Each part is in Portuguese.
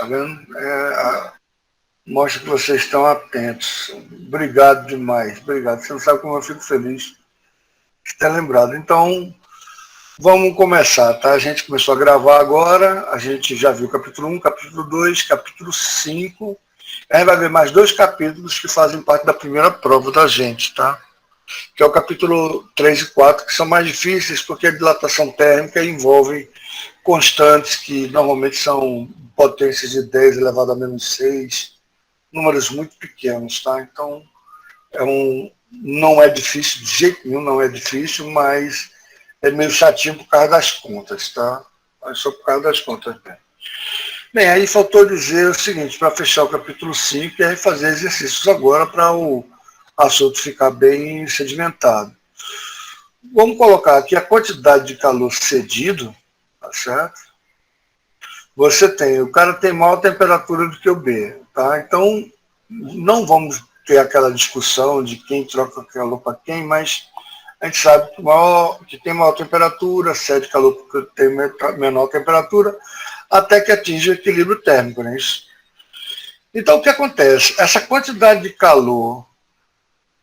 tá vendo? Mostra que vocês estão atentos. Obrigado demais, obrigado. Você não sabe como eu fico feliz de ter lembrado. Então, vamos começar, tá? A gente começou a gravar agora, a gente já viu capítulo 1, capítulo 2, capítulo 5. A gente vai ver mais 2 capítulos que fazem parte da primeira prova da gente, tá? Que é o capítulo 3 e 4, que são mais difíceis porque a dilatação térmica envolve constantes que normalmente são potências de 10 elevado a menos 6, números muito pequenos, tá? Então, não é difícil, de jeito nenhum não é difícil, mas é meio chatinho por causa das contas, tá? É só por causa das contas mesmo. Bem, aí faltou dizer o seguinte, para fechar o capítulo 5, é fazer exercícios agora para o assunto ficar bem sedimentado. Vamos colocar aqui a quantidade de calor cedido, tá certo? O cara tem maior temperatura do que o B, tá? Então, não vamos ter aquela discussão de quem troca calor para quem, mas a gente sabe que tem maior temperatura, cede calor porque tem menor temperatura, até que atinge o equilíbrio térmico, não é isso? Então, o que acontece? Essa quantidade de calor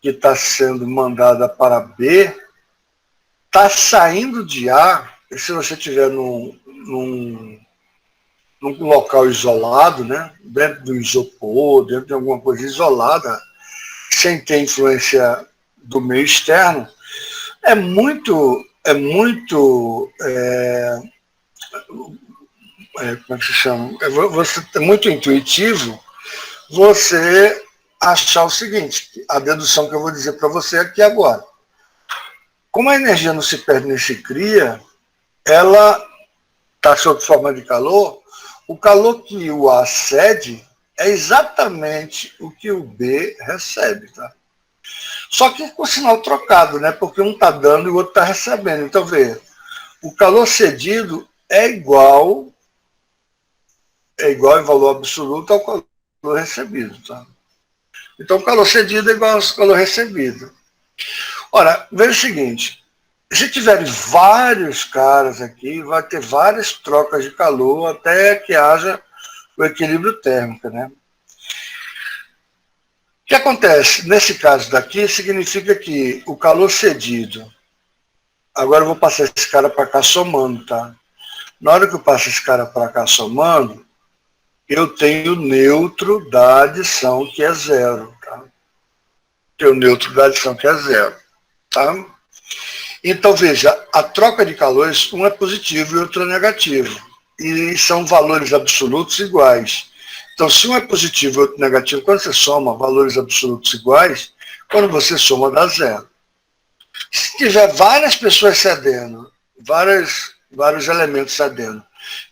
que está sendo mandada para B está saindo de A, e se você estiver num local isolado, né, dentro do isopor, dentro de alguma coisa isolada, sem ter influência do meio externo, é muito como é que se chama? É muito intuitivo você achar o seguinte, a dedução que eu vou dizer para você aqui agora. Como a energia não se perde nem se cria, ela está sob forma de calor, o calor que o A cede é exatamente o que o B recebe, tá? Só que com sinal trocado, né? Porque um está dando e o outro está recebendo. Então, vê, o calor cedido é igual em valor absoluto ao calor recebido, tá? Então, o calor cedido é igual ao calor recebido. Ora, veja o seguinte, se tiver vários caras aqui, vai ter várias trocas de calor até que haja o equilíbrio térmico, né? O que acontece? Nesse caso daqui, significa que o calor cedido, agora eu vou passar esse cara para cá somando, tá? Na hora que eu passo esse cara para cá somando, eu tenho o neutro da adição, que é zero, tá? Tenho o neutro da adição, que é zero, tá? Então, veja, a troca de calores, um é positivo e outro é negativo. E são valores absolutos iguais. Então, se um é positivo e outro negativo, quando você soma valores absolutos iguais, quando você soma dá zero. Se tiver várias pessoas cedendo, vários elementos cedendo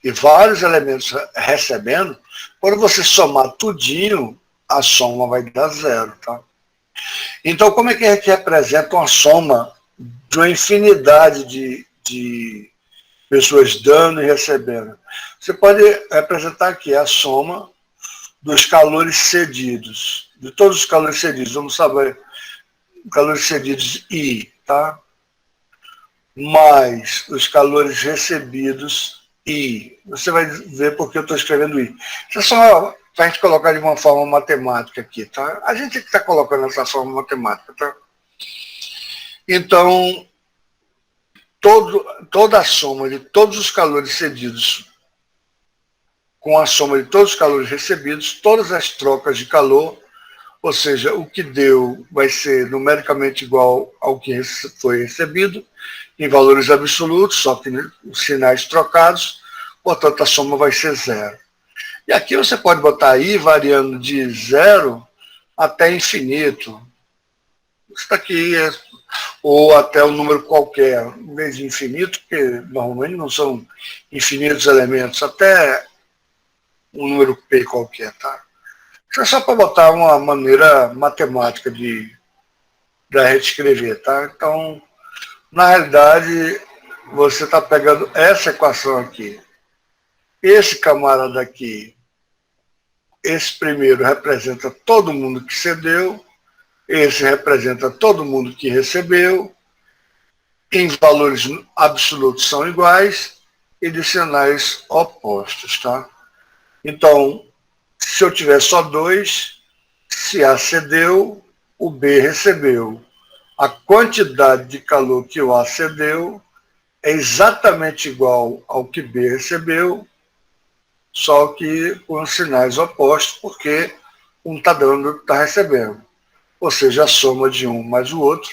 e vários elementos recebendo, quando você somar tudinho, a soma vai dar zero, tá? Então, como é que a gente representa uma soma de uma infinidade de pessoas dando e recebendo? Você pode representar aqui a soma dos calores cedidos, de todos os calores cedidos, vamos saber, calores cedidos I, tá? Mais os calores recebidos I. Você vai ver porque eu estou escrevendo I. Isso é só para a gente colocar de uma forma matemática aqui, tá? A gente está colocando essa forma matemática, tá? Então, toda a soma de todos os calores cedidos com a soma de todos os calores recebidos, todas as trocas de calor, ou seja, o que deu vai ser numericamente igual ao que foi recebido, em valores absolutos, só que os sinais trocados, portanto a soma vai ser zero. E aqui você pode botar I variando de zero até infinito. Isso daqui ou até um número qualquer, em vez de infinito, porque normalmente não são infinitos elementos, até um número P qualquer, tá? Isso é só para botar uma maneira matemática da gente escrever, tá? Então, na realidade, você está pegando essa equação aqui. Esse camarada aqui, esse primeiro representa todo mundo que cedeu, esse representa todo mundo que recebeu, em valores absolutos são iguais e de sinais opostos, tá? Então, se eu tiver só 2, se A cedeu, o B recebeu. A quantidade de calor que o A cedeu é exatamente igual ao que B recebeu, só que com sinais opostos, porque um está dando, está recebendo. Ou seja, a soma de um mais o outro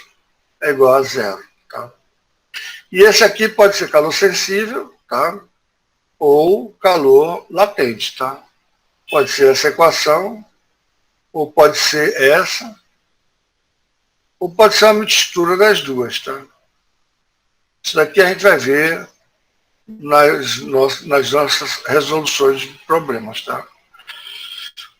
é igual a 0. Tá? E esse aqui pode ser calor sensível, tá? Ou calor latente. Tá? Pode ser essa equação, ou pode ser essa, ou pode ser uma mistura das duas. Tá? Isso daqui a gente vai ver nas nossas resoluções de problemas. Tá?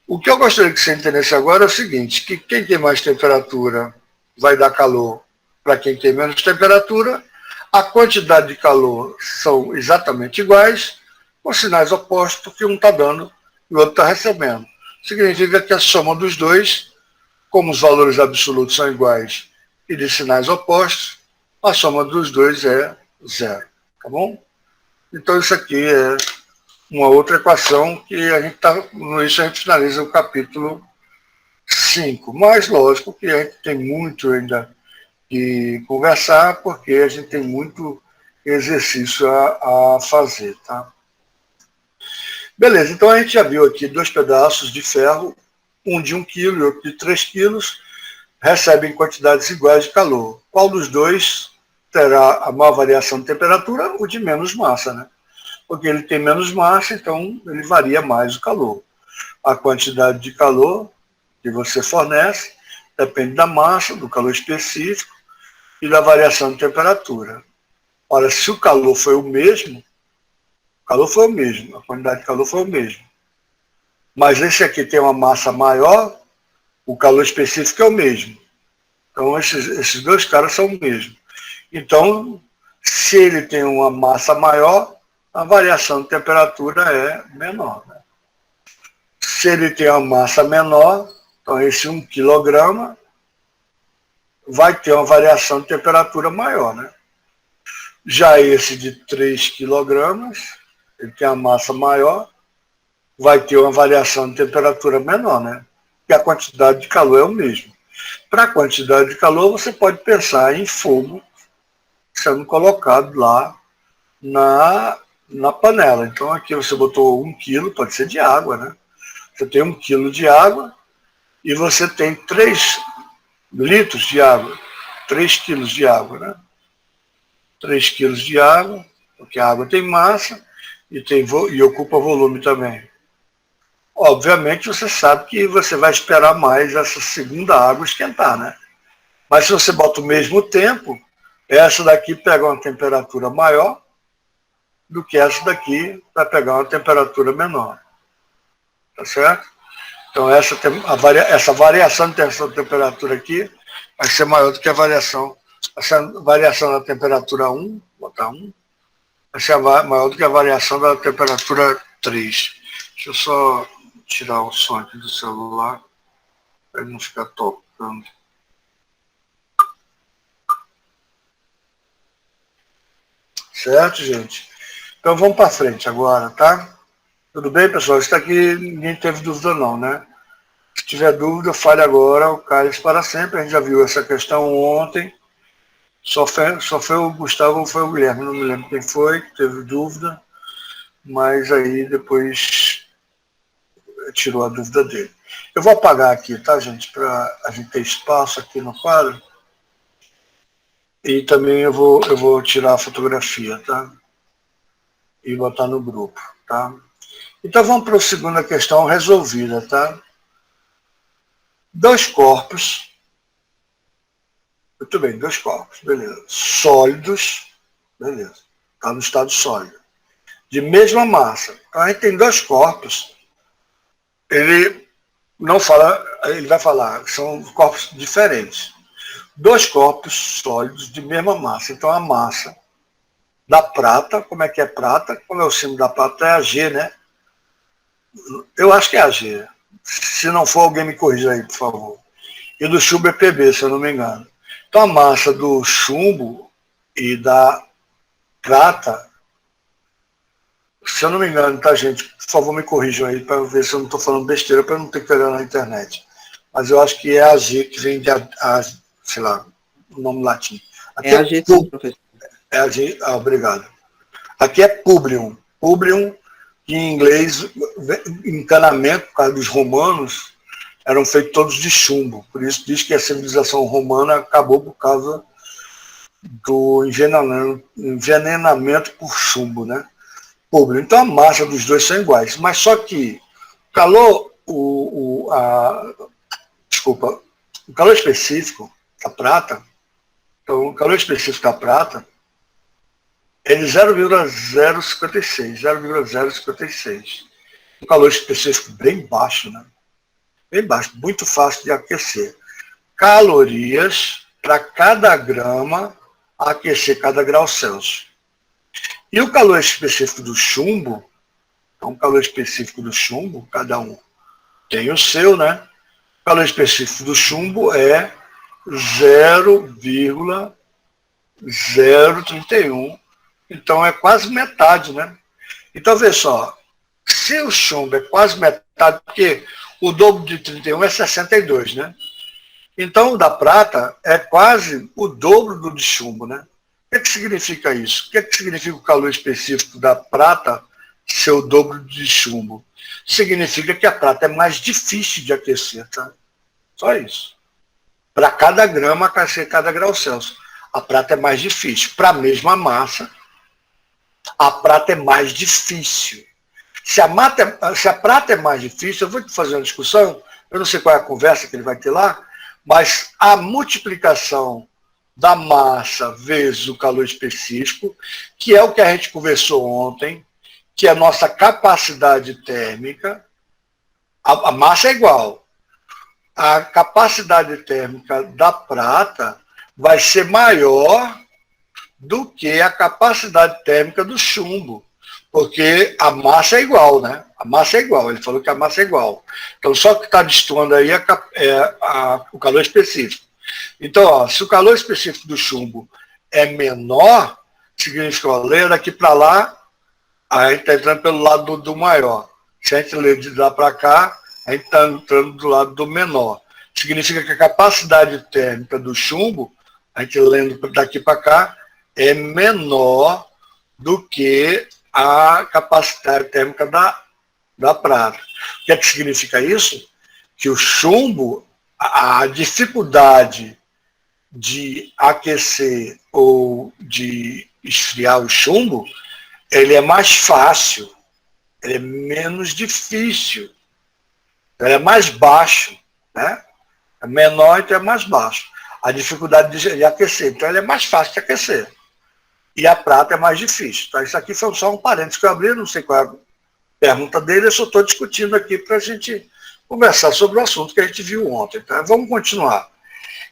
O que eu gostaria que você entendesse agora é o seguinte, que quem tem mais temperatura vai dar calor para quem tem menos temperatura, a quantidade de calor são exatamente iguais, com sinais opostos, porque um está dando e o outro está recebendo. Significa que a soma dos dois, como os valores absolutos são iguais e de sinais opostos, a soma dos dois é 0. Tá bom? Então isso aqui é uma outra equação que a gente está, no isso a gente finaliza o capítulo 5. Mas lógico que a gente tem muito ainda que conversar, porque a gente tem muito exercício a fazer, tá? Beleza, então a gente já viu aqui 2 pedaços de ferro, um de 1 kg e outro de 3 quilos, recebem quantidades iguais de calor. Qual dos dois terá a maior variação de temperatura? O de menos massa, né? Porque ele tem menos massa, então ele varia mais o calor. A quantidade de calor que você fornece depende da massa, do calor específico e da variação de temperatura. Ora, se o calor foi o mesmo, a quantidade de calor foi o mesmo. Mas esse aqui tem uma massa maior, o calor específico é o mesmo. Então, esses dois caras são o mesmo. Então, se ele tem uma massa maior, a variação de temperatura é menor. Né? Se ele tem uma massa menor, então esse 1 quilograma vai ter uma variação de temperatura maior. Né? Já esse de 3 quilogramas, ele tem a massa maior, vai ter uma variação de temperatura menor, né? Porque a quantidade de calor é o mesmo. Para a quantidade de calor, você pode pensar em fogo sendo colocado lá na panela. Então aqui você botou 1 quilo, pode ser de água, né? Você tem 1 quilo de água e você tem 3 litros de água, 3 quilos de água, né? 3 quilos de água, porque a água tem massa e ocupa volume também. Obviamente você sabe que você vai esperar mais essa segunda água esquentar, né? Mas se você bota o mesmo tempo, essa daqui pega uma temperatura maior do que essa daqui vai pegar uma temperatura menor. Tá certo? Então essa variação de temperatura aqui vai ser maior do que essa variação da temperatura 1, botar 1, vai ser maior do que a variação da temperatura 3. Deixa eu só tirar o som aqui do celular para ele não ficar tocando. Certo, gente? Então vamos para frente agora, tá? Tudo bem, pessoal? Isso aqui ninguém teve dúvida não, né? Se tiver dúvida, fale agora, o cálice para sempre. A gente já viu essa questão ontem. Só foi o Gustavo ou foi o Guilherme, não me lembro quem foi, que teve dúvida, mas aí depois tirou a dúvida dele. Eu vou apagar aqui, tá, gente, para a gente ter espaço aqui no quadro. E também eu vou tirar a fotografia, tá? E botar no grupo, tá? Então vamos para a segunda questão resolvida, tá? 2 corpos, muito bem, 2 corpos, beleza. Sólidos, beleza, está no estado sólido. De mesma massa. Então a gente tem 2 corpos, ele não fala, ele vai falar, são corpos diferentes. 2 corpos sólidos de mesma massa. Então a massa da prata, como é que é prata? Como é o símbolo da prata? É a G, né? Eu acho que é a G. Se não for, alguém me corrija aí, por favor. E do chumbo é PB, se eu não me engano. Então a massa do chumbo e da prata se eu não me engano, tá, gente? Por favor, me corrijam aí para ver se eu não estou falando besteira, para não ter que olhar na internet. Mas eu acho que é AG, que vem de sei lá, o nome latim. Aqui É AG, sim, professor. É AG, obrigado. Aqui é Publium. Publium, que em inglês, encanamento, por causa dos romanos, eram feitos todos de chumbo. Por isso diz que a civilização romana acabou por causa do envenenamento por chumbo, né? Publium. Então a massa dos dois são iguais. Mas só que o calor específico da prata, então o calor específico da prata, é de 0,056. Um calor específico bem baixo, né? Bem baixo, muito fácil de aquecer. Calorias para cada grama a aquecer cada grau Celsius. E o calor específico do chumbo, então o calor específico do chumbo, cada um tem o seu, né? O calor específico do chumbo é 0,031. Então é quase metade, né? Então, vê só, se o chumbo é quase metade, porque o dobro de 31 é 62, né? Então, o da prata é quase o dobro do de chumbo, né? O que significa isso? O que significa o calor específico da prata ser o dobro de chumbo? Significa que a prata é mais difícil de aquecer, tá? Só isso. Para cada grama aquecer cada grau Celsius. A prata é mais difícil. Para a mesma massa, a prata é mais difícil. Se a prata é mais difícil, eu vou te fazer uma discussão, eu não sei qual é a conversa que ele vai ter lá, mas a multiplicação da massa vezes o calor específico, que é o que a gente conversou ontem, que é a nossa capacidade térmica, a massa é igual. A capacidade térmica da prata vai ser maior do que a capacidade térmica do chumbo, porque a massa é igual, né? A massa é igual, ele falou que a massa é igual. Então, só que está destoando aí o calor específico. Então, ó, se o calor específico do chumbo é menor, significa, ó, ler daqui para lá, a gente está entrando pelo lado do maior. Se a gente ler de lá para cá, a gente está entrando do lado do menor. Significa que a capacidade térmica do chumbo, a gente lendo daqui para cá, é menor do que a capacidade térmica da prata. O que é que significa isso? Que o chumbo, a dificuldade de aquecer ou de esfriar o chumbo, ele é mais fácil, ele é menos difícil, ele é mais baixo, né? É menor, então é mais baixo. A dificuldade de aquecer, então ele é mais fácil de aquecer. E a prata é mais difícil. Então, isso aqui foi só um parênteses que eu abri, não sei qual é a pergunta dele, eu só estou discutindo aqui para a gente conversar sobre o assunto que a gente viu ontem. Tá? Vamos continuar.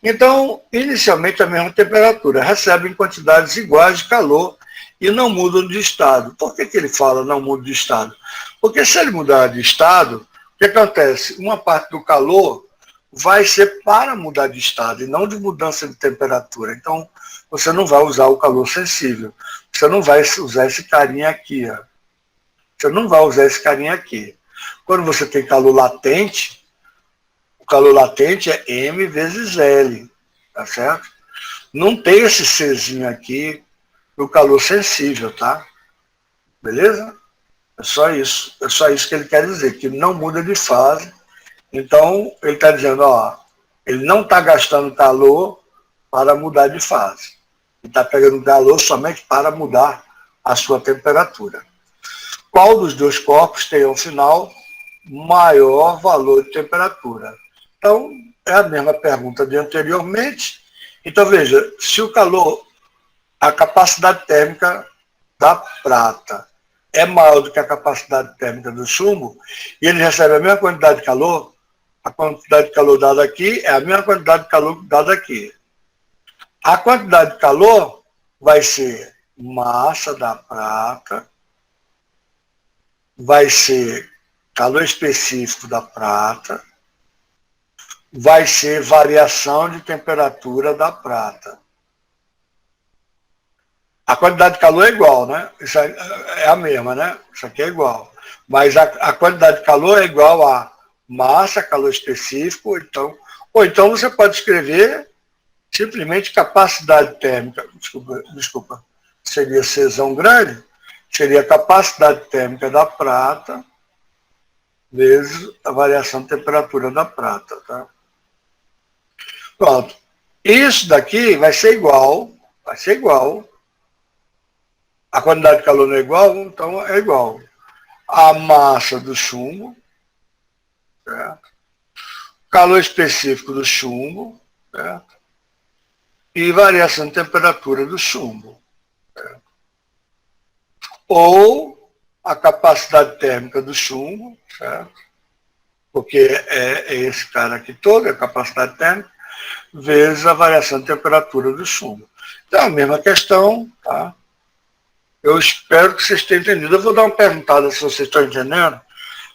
Então, inicialmente a mesma temperatura, recebem quantidades iguais de calor e não mudam de estado. Por que ele fala não muda de estado? Porque se ele mudar de estado, o que acontece? Uma parte do calor vai ser para mudar de estado e não de mudança de temperatura. Então, você não vai usar o calor sensível. Você não vai usar esse carinha aqui. Ó. Você não vai usar esse carinha aqui. Quando você tem calor latente, o calor latente é M vezes L. Tá certo? Não tem esse Czinho aqui no calor sensível, tá? Beleza? É só isso. É só isso que ele quer dizer, que não muda de fase. Então, ele está dizendo, ó, ele não está gastando calor para mudar de fase. Ele está pegando calor somente para mudar a sua temperatura. Qual dos dois corpos tem, ao final, maior valor de temperatura? Então, é a mesma pergunta de anteriormente. Então, veja, se o calor, a capacidade térmica da prata é maior do que a capacidade térmica do chumbo, e ele recebe a mesma quantidade de calor, a quantidade de calor dada aqui é a mesma quantidade de calor dada aqui. A quantidade de calor vai ser massa da prata, vai ser calor específico da prata, vai ser variação de temperatura da prata. A quantidade de calor é igual, né? Isso é a mesma, né? Isso aqui é igual. Mas a quantidade de calor é igual a massa, calor específico, ou então você pode escrever simplesmente capacidade térmica, desculpa, seria Czão grande, seria a capacidade térmica da prata vezes a variação de temperatura da prata, tá? Pronto. Isso daqui vai ser igual, a quantidade de calor não é igual, então é igual a massa do chumbo, certo? Calor específico do chumbo, certo? E variação de temperatura do chumbo, certo? Ou a capacidade térmica do chumbo, certo? Porque é esse cara aqui todo, a capacidade térmica, vezes a variação de temperatura do chumbo. Então, a mesma questão, tá? Eu espero que vocês tenham entendido. Eu vou dar uma perguntada se vocês estão entendendo,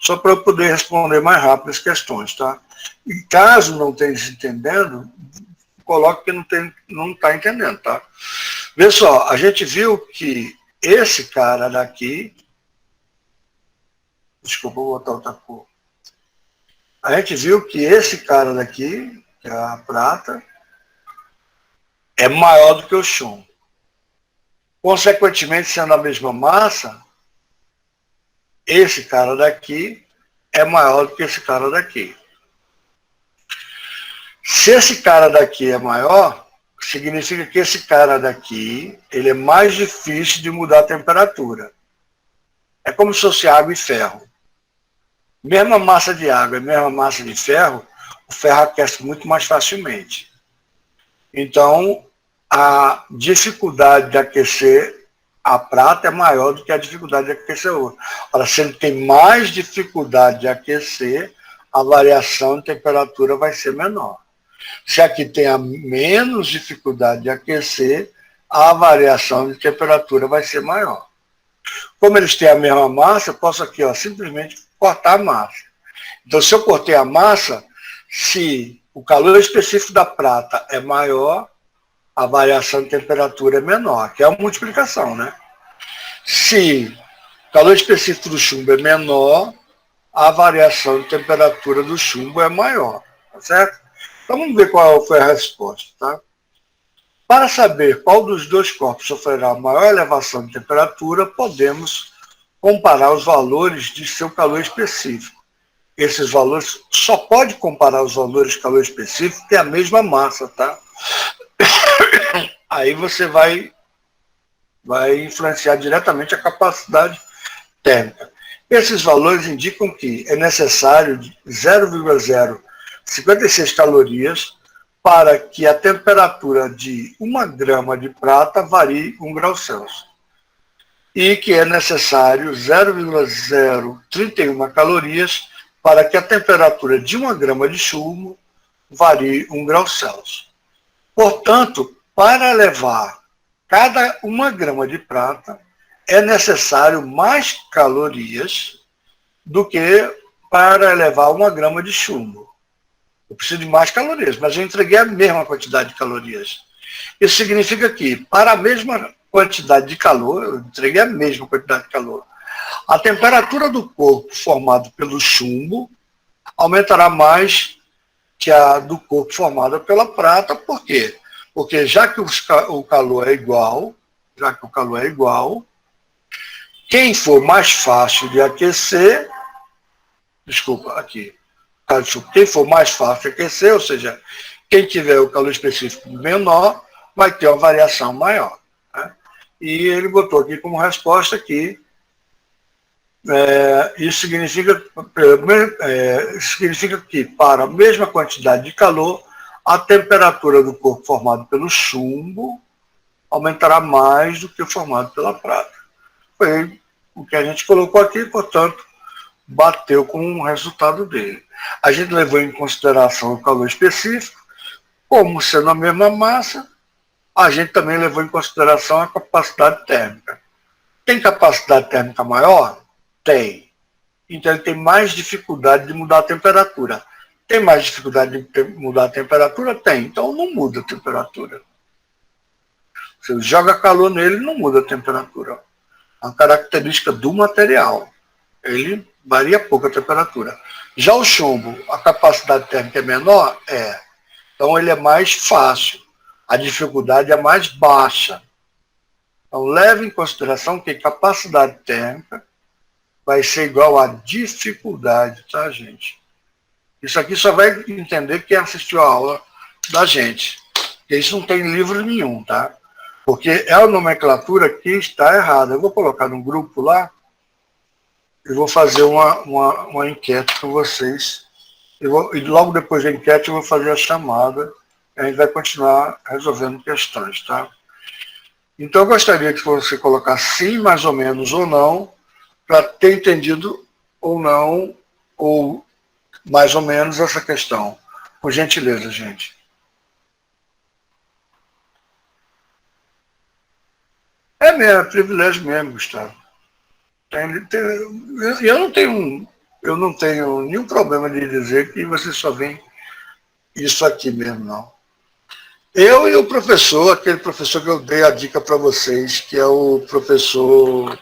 só para eu poder responder mais rápido as questões, tá? E caso não esteja entendendo, coloque que não está entendendo, tá? Vê só, a gente viu que esse cara daqui, desculpa, vou botar outra cor. A gente viu que esse cara daqui, que é a prata, é maior do que o chumbo. Consequentemente, sendo a mesma massa, esse cara daqui é maior do que esse cara daqui. Se esse cara daqui é maior, significa que esse cara daqui ele é mais difícil de mudar a temperatura. É como se fosse água e ferro. Mesma massa de água e mesma massa de ferro, o ferro aquece muito mais facilmente. Então, a dificuldade de aquecer a prata é maior do que a dificuldade de aquecer o ouro. Ora, se ele tem mais dificuldade de aquecer, a variação de temperatura vai ser menor. Se aqui tem a menos dificuldade de aquecer, a variação de temperatura vai ser maior. Como eles têm a mesma massa, eu posso aqui simplesmente cortar a massa. Então, se eu cortei a massa, se o calor específico da prata é maior, a variação de temperatura é menor, que é uma multiplicação, né? Se o calor específico do chumbo é menor, a variação de temperatura do chumbo é maior, tá certo? Então vamos ver qual foi a resposta, tá? Para saber qual dos dois corpos sofrerá maior elevação de temperatura, podemos comparar os valores de seu calor específico. Esses valores, só pode comparar os valores de calor específico que é a mesma massa, tá? Aí você vai influenciar diretamente a capacidade térmica. Esses valores indicam que é necessário 0,056 calorias para que a temperatura de 1 grama de prata varie 1 grau Celsius. E que é necessário 0,031 calorias para que a temperatura de 1 grama de chumbo varie 1 grau Celsius. Portanto, para levar cada 1 grama de prata, é necessário mais calorias do que para elevar 1 grama de chumbo. Eu preciso de mais calorias, mas eu entreguei a mesma quantidade de calorias. Isso significa que, para a mesma quantidade de calor, eu entreguei a mesma quantidade de calor, a temperatura do corpo formado pelo chumbo aumentará mais que a do corpo formada pela prata. Por quê? Porque já que o calor é igual, quem for mais fácil de aquecer, quem for mais fácil de aquecer, ou seja, quem tiver o calor específico menor, vai ter uma variação maior, né? E ele botou aqui como resposta que isso significa que para a mesma quantidade de calor, a temperatura do corpo formado pelo chumbo aumentará mais do que o formado pela prata. Foi o que a gente colocou aqui, portanto, bateu com o resultado dele. A gente levou em consideração o calor específico, como sendo a mesma massa, a gente também levou em consideração a capacidade térmica. Tem capacidade térmica maior? Tem. Então ele tem mais dificuldade de mudar a temperatura. Tem mais dificuldade de mudar a temperatura? Tem. Então não muda a temperatura. Você joga calor nele, não muda a temperatura. É uma característica do material. Ele varia pouco a temperatura. Já o chumbo, a capacidade térmica é menor? É. Então ele é mais fácil. A dificuldade é mais baixa. Então leve em consideração que capacidade térmica vai ser igual a dificuldade, tá, gente? Isso aqui só vai entender quem assistiu a aula da gente. Porque isso não tem livro nenhum, tá? Porque é a nomenclatura que está errada. Eu vou colocar no grupo lá e vou fazer uma enquete com vocês. E logo depois da enquete eu vou fazer a chamada. E a gente vai continuar resolvendo questões, tá? Então eu gostaria que você colocasse sim, mais ou menos, ou não, para ter entendido ou não, ou mais ou menos essa questão. Por gentileza, gente. É mesmo, é privilégio mesmo, Gustavo. Eu não tenho nenhum problema de dizer que você só vem isso aqui mesmo, não. Eu e o professor, aquele professor que eu dei a dica para vocês, que é o professor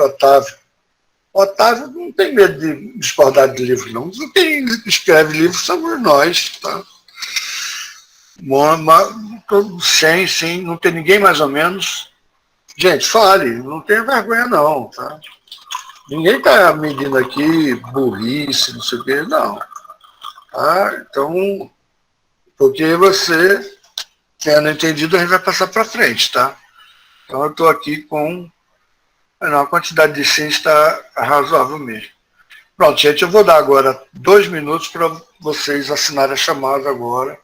Otávio. Otávio não tem medo de discordar de livro, não. Quem escreve livro somos nós, tá? Sim, não tem ninguém mais ou menos. Gente, fale, não tenha vergonha não, tá? Ninguém está medindo aqui burrice, não sei o quê, não. Tá? Então, porque você, tendo entendido, a gente vai passar para frente, tá? Então eu estou aqui com a quantidade de sim está razoável mesmo. Pronto, gente, eu vou dar agora 2 minutos para vocês assinarem a chamada agora,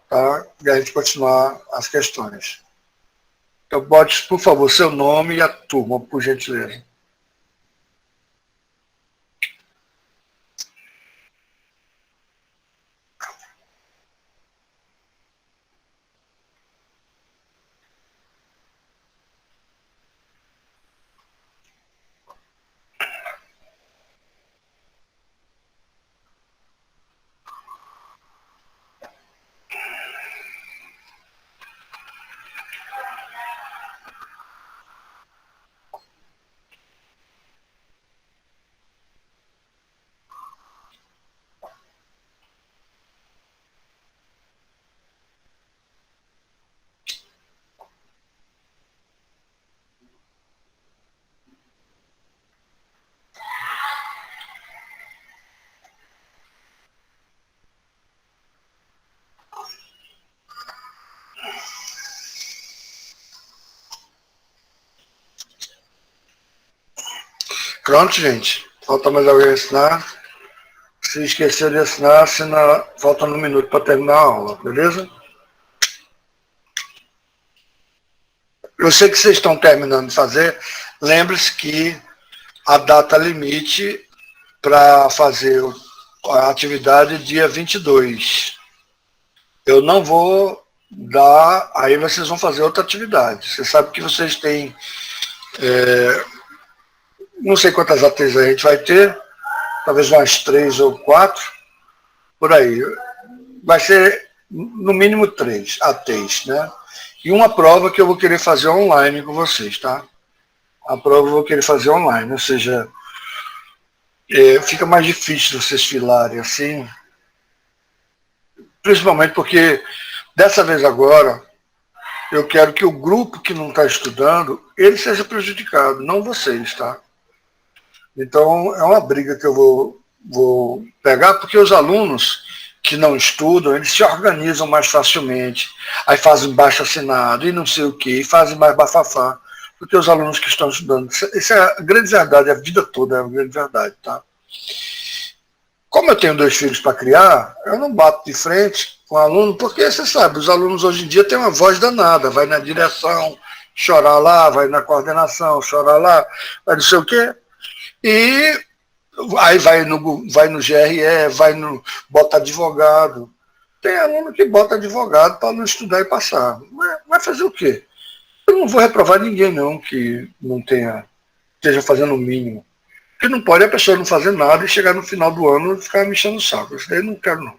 tá? E a gente continuar as questões. Então, bote, por favor, seu nome e a turma, por gentileza. Pronto, gente. Falta mais alguém assinar. Se esquecer de assinar, assina, falta 1 minuto para terminar a aula, beleza? Eu sei que vocês estão terminando de fazer. Lembre-se que a data limite para fazer a atividade é dia 22. Eu não vou dar, aí vocês vão fazer outra atividade. Você sabe que vocês têm, não sei quantas ATs a gente vai ter, talvez umas 3 ou 4, por aí. Vai ser no mínimo 3 ATs, né? E uma prova que eu vou querer fazer online com vocês, tá? A prova eu vou querer fazer online, ou seja, fica mais difícil vocês filarem assim, principalmente porque dessa vez agora eu quero que o grupo que não está estudando, ele seja prejudicado, não vocês, tá? Então é uma briga que eu vou pegar, porque os alunos que não estudam, eles se organizam mais facilmente, aí fazem baixo assinado e não sei o que, fazem mais bafafá do que os alunos que estão estudando. Isso é a grande verdade, a vida toda é a grande verdade, tá? Como eu tenho 2 filhos para criar, eu não bato de frente com o aluno, porque você sabe, os alunos hoje em dia têm uma voz danada, vai na direção, chorar lá, vai na coordenação, chorar lá, vai não sei o quê, e aí vai no GRE, bota advogado. Tem aluno que bota advogado para não estudar e passar. Mas vai fazer o quê? Eu não vou reprovar ninguém não que não esteja fazendo o mínimo. Porque não pode a pessoa não fazer nada e chegar no final do ano e ficar me enchendo o saco. Isso daí eu não quero não.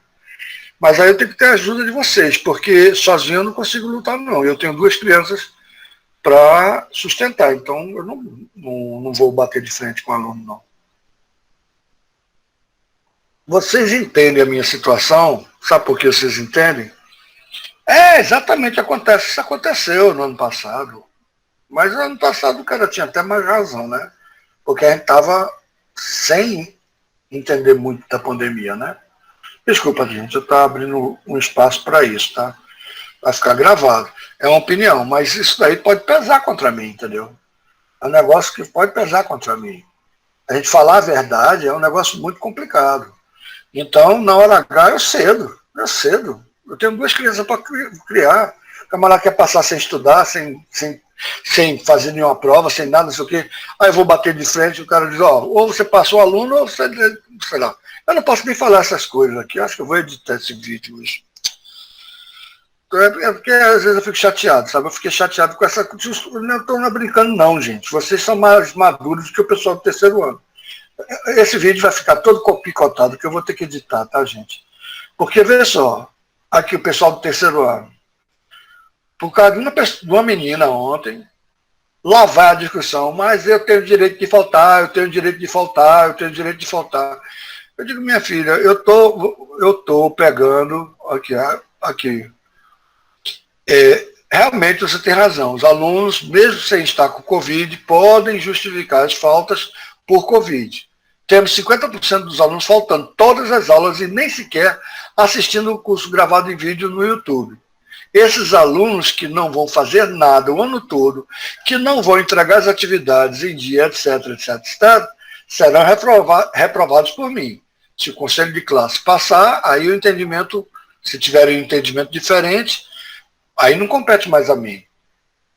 Mas aí eu tenho que ter a ajuda de vocês, porque sozinho eu não consigo lutar, não. Eu tenho 2 crianças para sustentar, então eu não vou bater de frente com o aluno, não. Vocês entendem a minha situação? Sabe por que vocês entendem? Exatamente, acontece. Isso aconteceu no ano passado. Mas no ano passado o cara tinha até mais razão, né? Porque a gente estava sem entender muito da pandemia, né? Desculpa, gente, eu estou abrindo um espaço para isso, tá? Vai ficar gravado. É uma opinião, mas isso daí pode pesar contra mim, entendeu? É um negócio que pode pesar contra mim. A gente falar a verdade é um negócio muito complicado. Então, na hora H, eu cedo. Eu cedo. Eu tenho 2 crianças para criar. O camarada quer passar sem estudar, sem fazer nenhuma prova, sem nada, não sei o quê. Aí eu vou bater de frente e o cara diz, ou você passou aluno, ou você, sei lá. Eu não posso nem falar essas coisas aqui. Acho que eu vou editar esse vídeo hoje. É porque às vezes eu fico chateado, sabe? Eu fiquei chateado com essa. Não estou brincando, não, gente. Vocês são mais maduros do que o pessoal do 3º ano. Esse vídeo vai ficar todo picotado, que eu vou ter que editar, tá, gente? Porque, veja só, aqui o pessoal do 3º ano. Por causa de uma menina ontem, lá vai a discussão, mas eu tenho direito de faltar, eu tenho direito de faltar, eu tenho direito de faltar. Eu digo, minha filha, eu tô pegando aqui. Realmente você tem razão. Os alunos, mesmo sem estar com Covid, podem justificar as faltas por Covid. Temos 50% dos alunos faltando todas as aulas e nem sequer assistindo o curso gravado em vídeo no YouTube. Esses alunos que não vão fazer nada o ano todo, que não vão entregar as atividades em dia, etc., serão reprovados por mim. Se o conselho de classe passar, aí o entendimento, se tiverem um entendimento diferente, aí não compete mais a mim.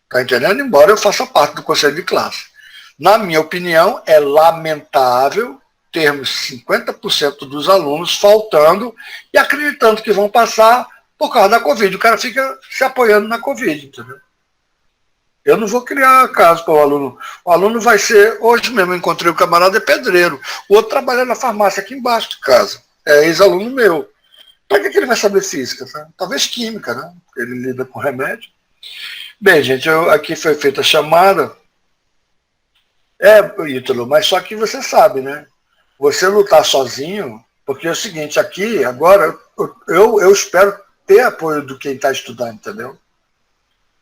Está entendendo? Embora eu faça parte do conselho de classe. Na minha opinião, é lamentável termos 50% dos alunos faltando e acreditando que vão passar por causa da Covid. O cara fica se apoiando na Covid, entendeu? Eu não vou criar caso para o aluno. O aluno vai ser... Hoje mesmo eu encontrei o camarada, é pedreiro. O outro trabalha na farmácia aqui embaixo de casa. É ex-aluno meu. Para que ele vai saber física? Sabe? Talvez química, né? Ele lida com remédio. Bem, gente, aqui foi feita a chamada. Ítalo, mas só que você sabe, né? Você lutar sozinho, porque é o seguinte, aqui, agora, eu espero ter apoio do quem está estudando, entendeu?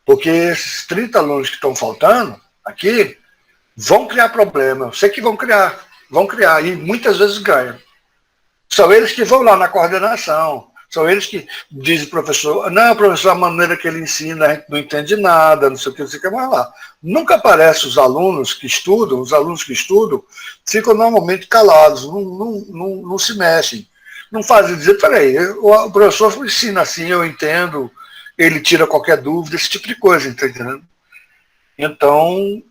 Porque esses 30 alunos que estão faltando aqui vão criar problema. Eu sei que vão criar, e muitas vezes ganham. São eles que vão lá na coordenação, são eles que dizem ao professor, não, professor, a maneira que ele ensina, a gente não entende nada, não sei o que, mais lá. Nunca aparece os alunos que estudam ficam normalmente calados, não se mexem. Não fazem dizer, peraí, o professor ensina assim, eu entendo, ele tira qualquer dúvida, esse tipo de coisa, tá entendendo? Então,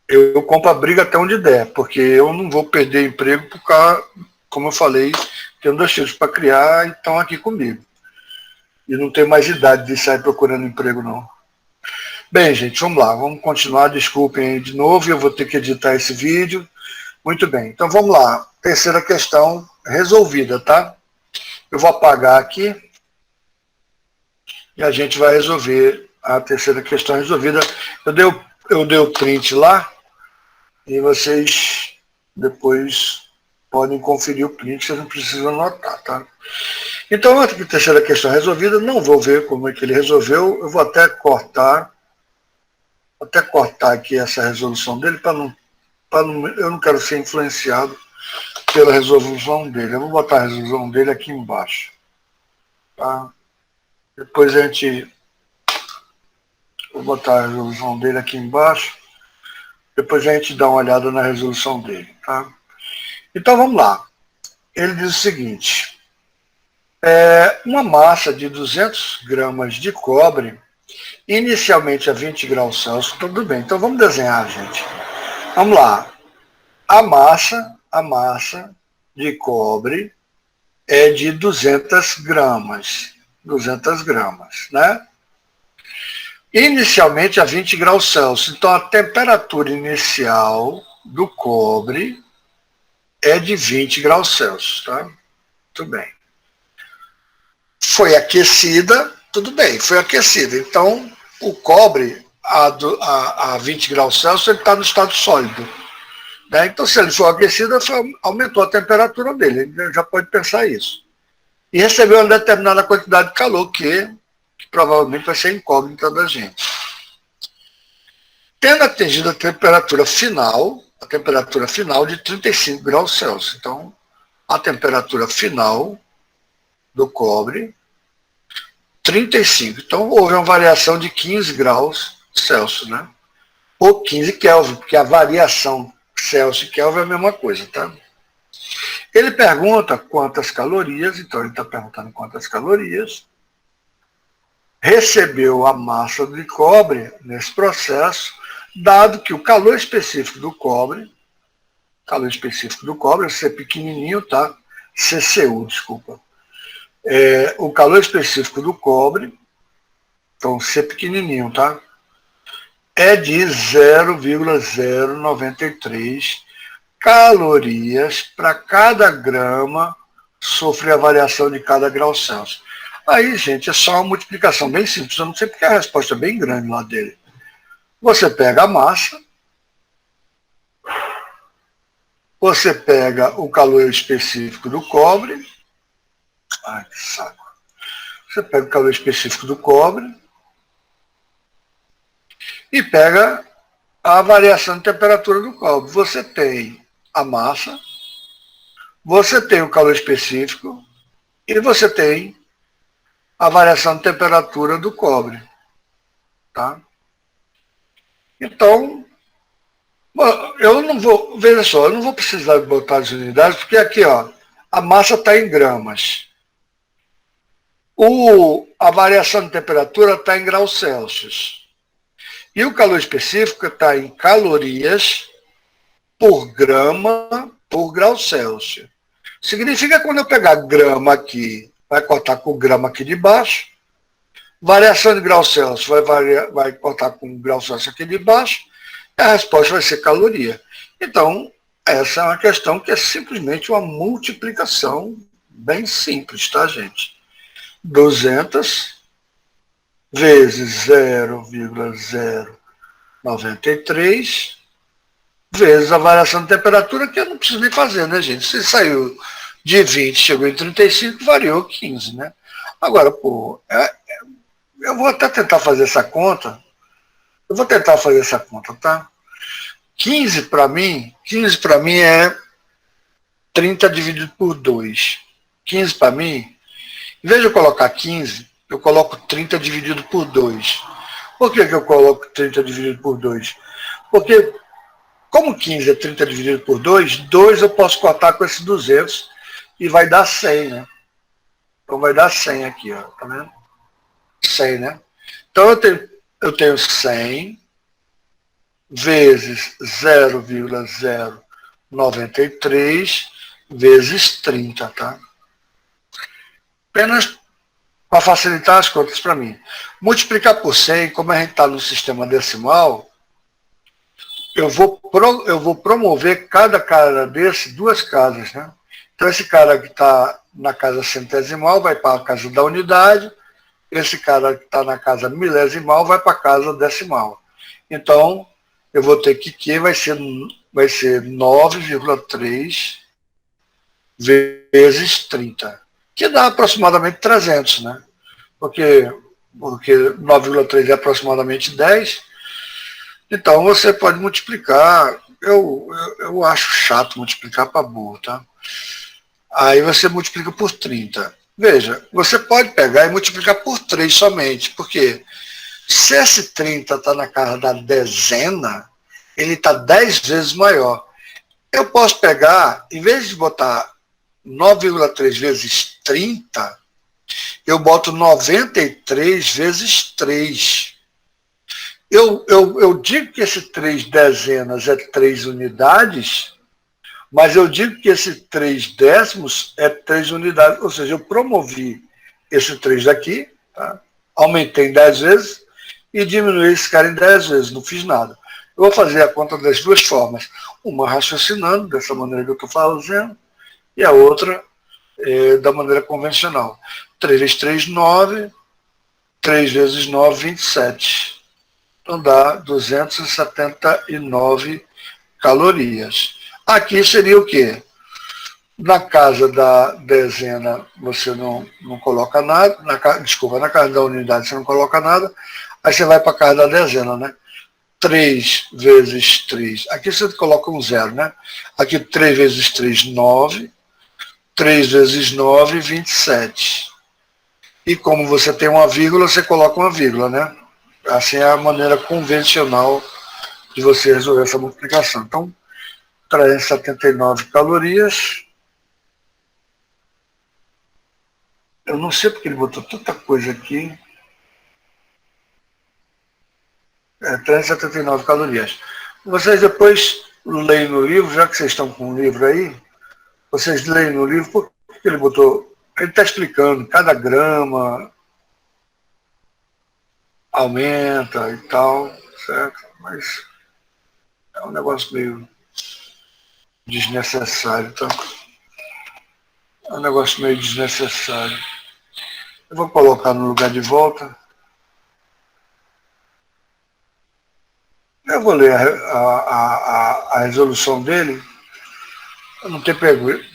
eu compro a briga até onde der, porque eu não vou perder emprego por causa, como eu falei, tenho 2 filhos para criar e estão aqui comigo. E não tenho mais idade de sair procurando emprego, não. Bem, gente, vamos lá, vamos continuar. Desculpem aí de novo, eu vou ter que editar esse vídeo. Muito bem, então vamos lá. 3ª questão resolvida, tá? Eu vou apagar aqui e a gente vai resolver a 3ª questão resolvida. Eu dei o print lá e vocês depois podem conferir o print, vocês não precisam anotar, tá? Então, a 3ª questão resolvida, não vou ver como é que ele resolveu, eu vou até cortar aqui essa resolução dele, eu não quero ser influenciado pela resolução dele. Eu vou botar a resolução dele aqui embaixo. Tá? Depois vou botar a resolução dele aqui embaixo, depois a gente dá uma olhada na resolução dele. Tá? Então vamos lá. Ele diz o seguinte, uma massa de 200 gramas de cobre, inicialmente a 20 graus Celsius, tudo bem, então vamos desenhar, gente. Vamos lá. A massa de cobre é de 200 gramas, né? Inicialmente a 20 graus Celsius, então a temperatura inicial do cobre é de 20 graus Celsius, tá? Muito bem. foi aquecida, tudo bem, foi aquecida. Então, o cobre a 20 graus Celsius, ele está no estado sólido. Né? Então, se ele for aquecido, aumentou a temperatura dele. Ele já pode pensar isso. E recebeu uma determinada quantidade de calor, que provavelmente vai ser incógnita da gente. Tendo atingido a temperatura final de 35 graus Celsius. Então, a temperatura final do cobre, 35. Então, houve uma variação de 15 graus Celsius, né? Ou 15 Kelvin, porque a variação Celsius e Kelvin é a mesma coisa, tá? Ele pergunta quantas calorias, então ele está perguntando quantas calorias, recebeu a massa de cobre nesse processo, dado que o calor específico do cobre, C pequenininho, tá? CCU, desculpa. O calor específico do cobre, então C pequenininho, tá? É de 0,093 calorias para cada grama sofre a variação de cada grau Celsius. Aí, gente, é só uma multiplicação bem simples. Eu não sei porque a resposta é bem grande lá dele. Você pega a massa, você pega o calor específico do cobre. Ai, que saco. Você pega o calor específico do cobre e pega a variação de temperatura do cobre. Você tem a massa, você tem o calor específico e você tem a variação de temperatura do cobre. Tá? Então, eu não vou, veja só, eu não vou precisar botar as unidades, porque aqui, ó, a massa está em gramas. A variação de temperatura está em graus Celsius. E o calor específico está em calorias por grama por grau Celsius. Significa que quando eu pegar grama aqui, vai cortar com grama aqui de baixo, variação de grau Celsius vai cortar com grau Celsius aqui de baixo, e a resposta vai ser caloria. Então, essa é uma questão que é simplesmente uma multiplicação bem simples, tá, gente? 200 vezes 0,093 vezes a variação de temperatura, que eu não preciso nem fazer, né, gente? Se saiu de 20, chegou em 35, variou 15, né? Agora, pô, eu vou até tentar fazer essa conta. Eu vou tentar fazer essa conta, tá? 15 para mim é 30 dividido por 2. 15 para mim, em vez de eu colocar 15, eu coloco 30 dividido por 2. Por que eu coloco 30 dividido por 2? Porque, como 15 é 30 dividido por 2, 2 eu posso cortar com esse 200 e vai dar 100, né? Então vai dar 100 aqui, ó, tá vendo? 100, né? Então eu tenho 100 vezes 0,093 vezes 30, tá? Apenas para facilitar as contas para mim. Multiplicar por 100, como a gente está no sistema decimal, eu vou promover cada cara desse duas casas, né? Então esse cara que está na casa centesimal vai para a casa da unidade, esse cara que está na casa milesimal vai para a casa decimal. Então, eu vou ter que Q vai ser 9,3 vezes 30, que dá aproximadamente 300, né? Porque 9,3 é aproximadamente 10. Então, você pode multiplicar. Eu acho chato multiplicar para burro, tá? Aí você multiplica por 30. Veja, você pode pegar e multiplicar por 3 somente, porque se esse 30 está na casa da dezena, ele está 10 vezes maior. Eu posso pegar, em vez de botar 9,3 vezes 30, eu boto 93 vezes 3. Eu digo que esse 3 dezenas é 3 unidades, mas eu digo que esse 3 décimos é 3 unidades, ou seja, eu promovi esse 3 daqui, tá? Aumentei em 10 vezes e diminuí esse cara em 10 vezes, não fiz nada. Eu vou fazer a conta das duas formas, uma raciocinando, dessa maneira que eu estou fazendo, e a outra da maneira convencional. 3 vezes 3, 9. 3 vezes 9, 27. Então dá 279 calorias. Aqui seria o quê? Na casa da dezena você não coloca nada, desculpa, na casa da unidade você não coloca nada, aí você vai para a casa da dezena, né? 3 vezes 3, aqui você coloca um zero, né? Aqui 3 vezes 3, 9, 3 vezes 9, 27. E como você tem uma vírgula, você coloca uma vírgula, né? Assim é a maneira convencional de você resolver essa multiplicação. Então, 379 calorias. Eu não sei porque ele botou tanta coisa aqui. 379 calorias. Vocês depois leem no livro, já que vocês estão com o livro aí, vocês leem no livro por que ele botou. Ele está explicando, cada grama aumenta e tal, certo? Mas é um negócio meio desnecessário, tá? É um negócio meio desnecessário. Eu vou colocar no lugar de volta. Eu vou ler a resolução dele. Eu não tenho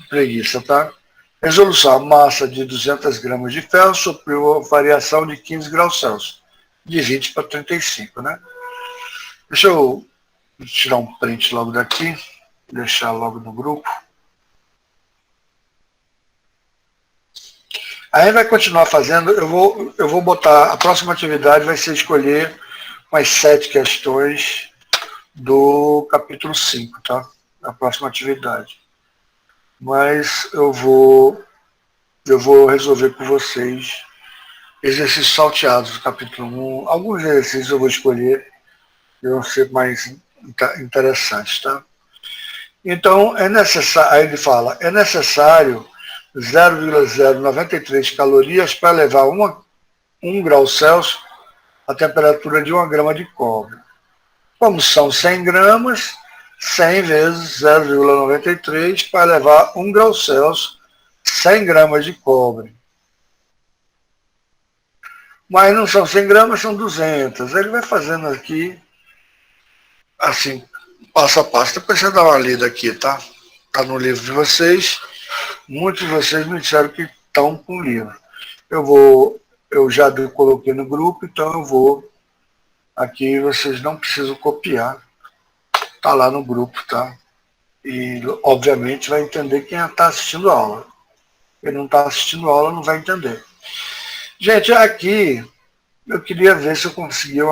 preguiça, tá? Resolução. A massa de 200 gramas de ferro sofreu a variação de 15 graus Celsius. De 20 para 35, né? Deixa eu tirar um print logo daqui. Deixar logo no grupo. Aí vai continuar fazendo, eu vou botar, a próxima atividade vai ser escolher umas 7 questões do capítulo 5, tá? A próxima atividade. Mas eu vou resolver com vocês exercícios salteados do capítulo 1. Alguns exercícios eu vou escolher que vão ser mais interessantes, tá? Então, é necessário, aí ele fala, é necessário 0,093 calorias para levar 1 grau Celsius a temperatura de 1 grama de cobre. Como são 100 gramas, 100 vezes 0,93 para levar 1 grau Celsius, 100 gramas de cobre. Mas não são 100 gramas, são 200. Ele vai fazendo aqui, assim, passo a passo. Depois você dá uma lida aqui, tá? Está no livro de vocês. Muitos de vocês me disseram que estão com o livro. Eu já coloquei no grupo, então eu vou aqui, vocês não precisam copiar. Está lá no grupo, tá? E, obviamente, vai entender quem está assistindo a aula. Quem não está assistindo a aula não vai entender. Gente, aqui eu queria ver se eu conseguia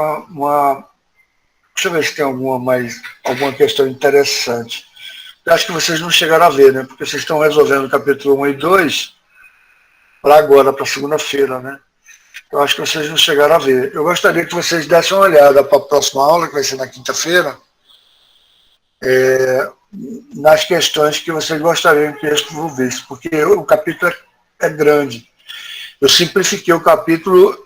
deixa eu ver se tem alguma questão interessante. Eu acho que vocês não chegaram a ver, né? Porque vocês estão resolvendo o capítulo 1 e 2 para agora, para segunda-feira, né? Eu acho que vocês não chegaram a ver. Eu gostaria que vocês dessem uma olhada para a próxima aula, que vai ser na quinta-feira, nas questões que vocês gostariam que eu desenvolvesse, porque o capítulo é grande. Eu simplifiquei o capítulo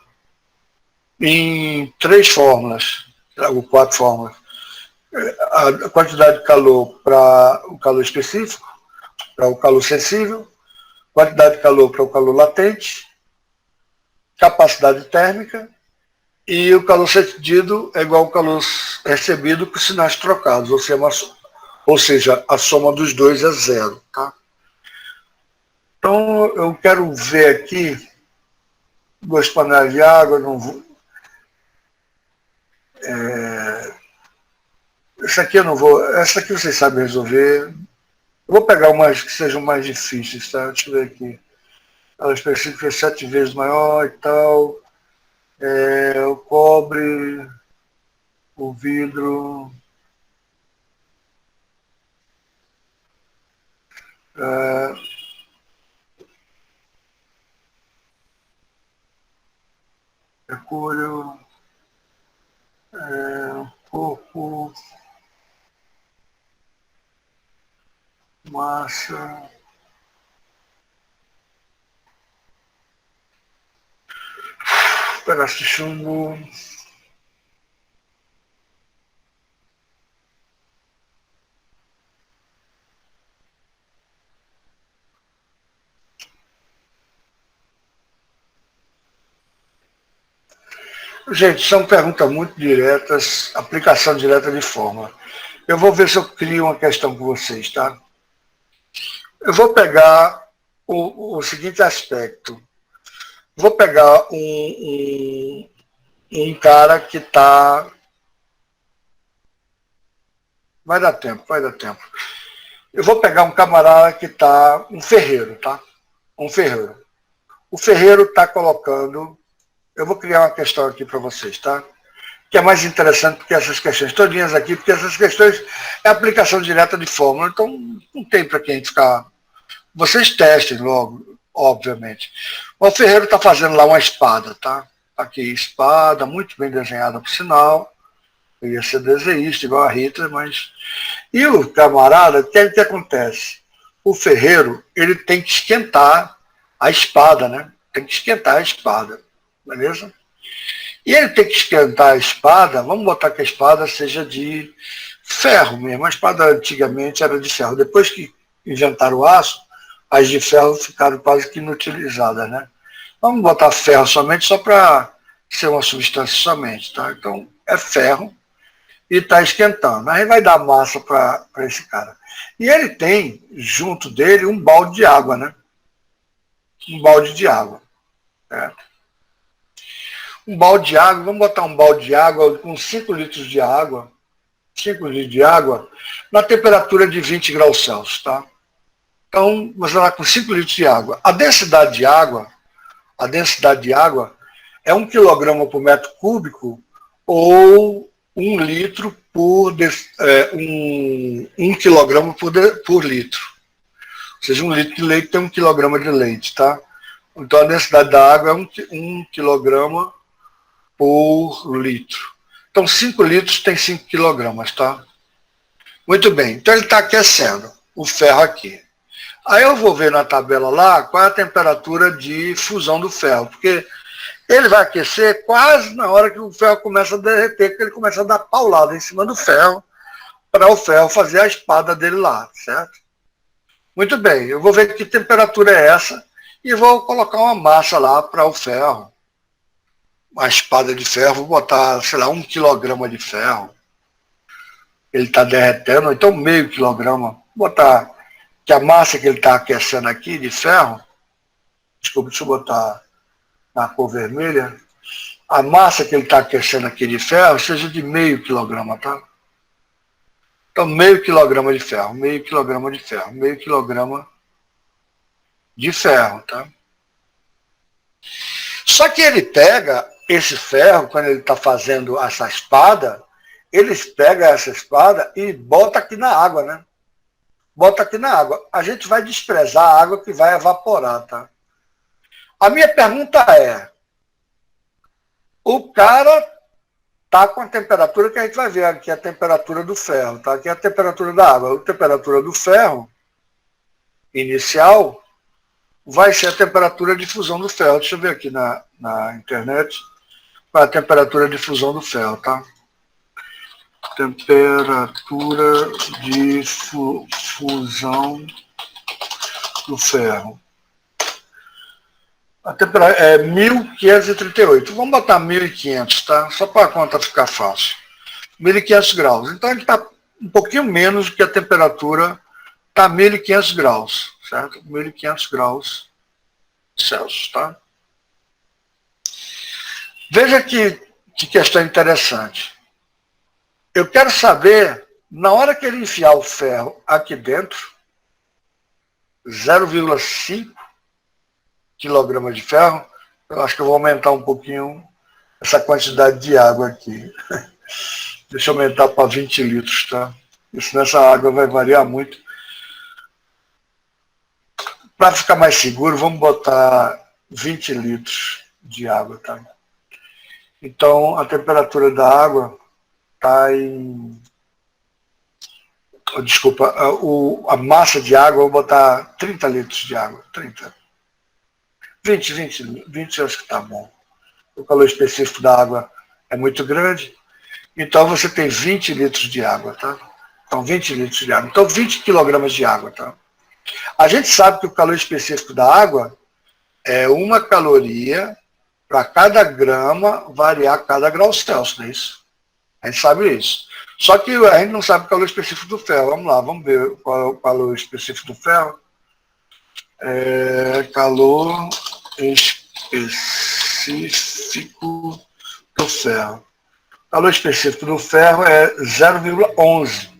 em 3 fórmulas, ou 4 fórmulas. A quantidade de calor para o calor específico, para o calor sensível, quantidade de calor para o calor latente, capacidade térmica, e o calor cedido é igual ao calor recebido com sinais trocados, ou seja, a soma dos dois é zero. Tá? Então, eu quero ver aqui 2 panelas de água, não vou, essa aqui eu não vou, essa aqui vocês sabem resolver. Eu vou pegar umas que sejam mais difíceis, tá? Deixa eu ver aqui. Ela específica é 7 vezes maior e tal. O cobre, o vidro, é, mercúrio, corpo, massa, pedaço de chumbo, Gente, são perguntas muito diretas, aplicação direta de fórmula. Eu vou ver se eu crio uma questão com vocês, tá? Eu vou pegar o seguinte aspecto. Vou pegar um cara que está... Vai dar tempo, vai dar tempo. Eu vou pegar um camarada que está... Um ferreiro, tá? Um ferreiro. O ferreiro está colocando... Eu vou criar uma questão aqui para vocês, tá? Que é mais interessante do que essas questões todinhas aqui, porque essas questões é aplicação direta de fórmula, então não tem para quem ficar... Vocês testem logo, obviamente. O ferreiro está fazendo lá uma espada, tá? Aqui, espada, muito bem desenhada, por sinal. Eu ia ser desenhista, igual a Rita, mas... E o camarada, o que acontece? O ferreiro, ele tem que esquentar a espada, né? Tem que esquentar a espada, beleza? E ele tem que esquentar a espada, vamos botar que a espada seja de ferro mesmo. A espada antigamente era de ferro. Depois que inventaram o aço, as de ferro ficaram quase que inutilizadas, né? Vamos botar ferro somente só para ser uma substância somente, tá? Então, é ferro e está esquentando. Aí vai dar massa para esse cara. E ele tem, junto dele, um balde de água, né? Um balde de água, certo? Um balde de água, vamos botar um balde de água com 5 litros de água, 5 litros de água, na temperatura de 20 graus Celsius, tá? Então, você vai lá com 5 litros de água. A densidade de água é 1 quilograma por metro cúbico ou 1 litro por 1 quilograma por litro. Ou seja, 1 litro de leite tem 1 quilograma de leite, tá? Então a densidade da água é 1 quilograma por litro. Então 5 litros tem 5 quilogramas, tá? Muito bem, então ele está aquecendo o ferro aqui. Aí eu vou ver na tabela lá qual é a temperatura de fusão do ferro, porque ele vai aquecer quase na hora que o ferro começa a derreter, porque ele começa a dar paulada em cima do ferro, para o ferro fazer a espada dele lá, certo? Muito bem, eu vou ver que temperatura é essa e vou colocar uma massa lá para o ferro. Uma espada de ferro, vou botar, sei lá, 1 quilograma de ferro. Ele está derretendo, então meio quilograma. Vou botar que a massa que ele está aquecendo aqui de ferro, desculpa, deixa eu botar na cor vermelha, a massa que ele está aquecendo aqui de ferro seja de meio quilograma, tá? Então, meio quilograma de ferro, meio quilograma de ferro, meio quilograma de ferro, tá? Só que ele pega esse ferro, quando ele está fazendo essa espada, eles pegam essa espada e bota aqui na água, né? Bota aqui na água. A gente vai desprezar a água que vai evaporar, tá? A minha pergunta é, o cara está com a temperatura que a gente vai ver aqui, a temperatura do ferro, tá? Aqui é a temperatura da água. A temperatura do ferro inicial vai ser a temperatura de fusão do ferro. Deixa eu ver aqui na internet qual é a temperatura de fusão do ferro, tá? Temperatura de fusão do ferro. A temperatura é 1538. Vamos botar 1500, tá? Só para a conta ficar fácil. 1500 graus. Então ele está um pouquinho menos do que a temperatura, está 1500 graus, certo? 1500 graus Celsius, tá? Veja que questão interessante. Eu quero saber, na hora que ele enfiar o ferro aqui dentro, 0,5 quilogramas de ferro, eu acho que eu vou aumentar um pouquinho essa quantidade de água aqui. Deixa eu aumentar para 20 litros, tá? Isso nessa água vai variar muito. Para ficar mais seguro, vamos botar 20 litros de água, tá? Então, a temperatura da água está em... Desculpa, a massa de água, eu vou botar 30 litros de água. 30. 20 eu acho que está bom. O calor específico da água é muito grande. Então, você tem 20 litros de água, tá? Então, 20 litros de água. Então, 20 quilogramas de água, tá? A gente sabe que o calor específico da água é 1 caloria para cada grama variar cada grau Celsius, não é isso? A gente sabe isso. Só que a gente não sabe o calor específico do ferro. Vamos lá, vamos ver qual é o calor específico do ferro. Calor específico do ferro. O calor específico do ferro é 0,11.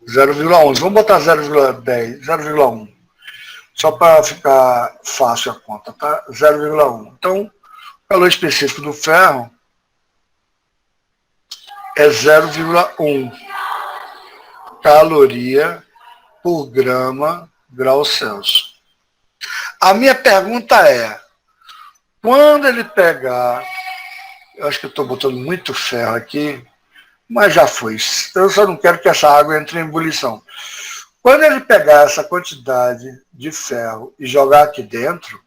0,11. Vamos botar 0,10, 0,1. Só para ficar fácil a conta, tá? 0,1. Então, o calor específico do ferro é 0,1 caloria por grau Celsius. A minha pergunta é, quando ele pegar, eu acho que eu estou botando muito ferro aqui, mas já foi. Eu só não quero que essa água entre em ebulição. Quando ele pegar essa quantidade de ferro e jogar aqui dentro,